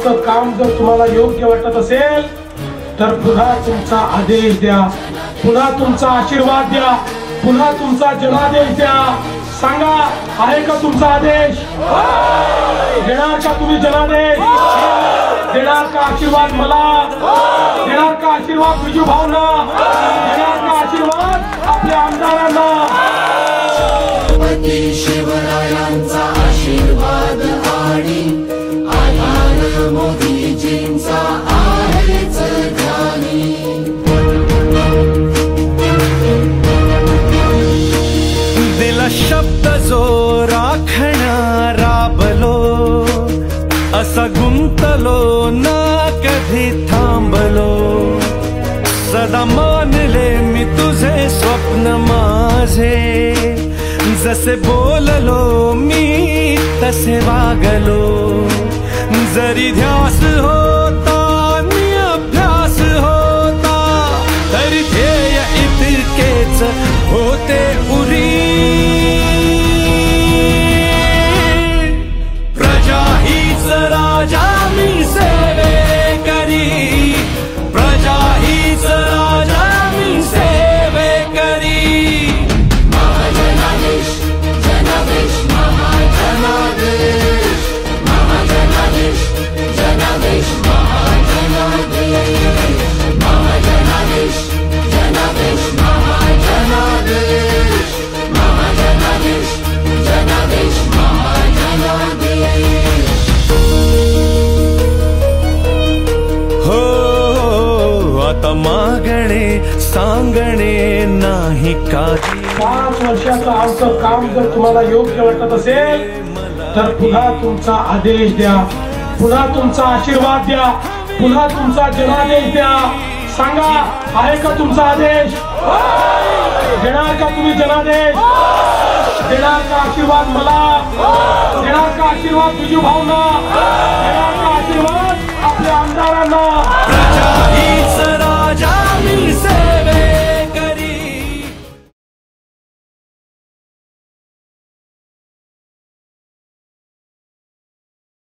आमचं काम जर तुम्हाला योग्य वाटत असेल तर पुन्हा तुमचा आदेश द्या, पुन्हा तुमचा आशीर्वाद द्या, पुन्हा तुमचा जनादेश द्या। सांगा, आहे का तुमचा आदेश? देणार का तुम्ही जनादेश? देणार का आशीर्वाद मला? देणार का आशीर्वाद विजू भावना? देणार का आशीर्वाद आपल्या आमदारांना? शिवरायांचा आशीर्वाद आणि आधार मोदीजींचा आहेच ध्यानी। दिला शब्द जो राखणा राबलो, असा गुंतलो ना कधी थांबलो। सदा मानले मी तुझे स्वप्न माझे, जसे बोललो मी तसे वागलो। जरी ध्यास होता मी अभ्यास होता, तरी ध्येय इतकेच होते उरी। प्रजा हीच राजा मी सेवे करी, प्रजा हीच राजा मी सेवे करी। महाजनादेश जनादेश महाजनादेश, महाजनादेश जनादेश महाजनादेश, महाजनादेश जनादेश महाजनादेश, महाजनादेश जनादेश महाजनादेश। हो आता मागणे सांगणे नाही काही। 5 वर्षाचं आमचं काम जर तुम्हाला योग्य वाटत असेल तर पुन्हा तुमचा आदेश द्या, पुन्हा तुमचा आशीर्वाद द्या, पुन्हा तुमचा जनादेश द्या। सांगा, आहे का तुमचा आदेश? देणार का तुम्ही जनादेश? देणार का आशीर्वाद मला? देणार का आशीर्वाद विजू भावना? देणार का आशीर्वाद आपल्या आमदारांना? प्रजा ही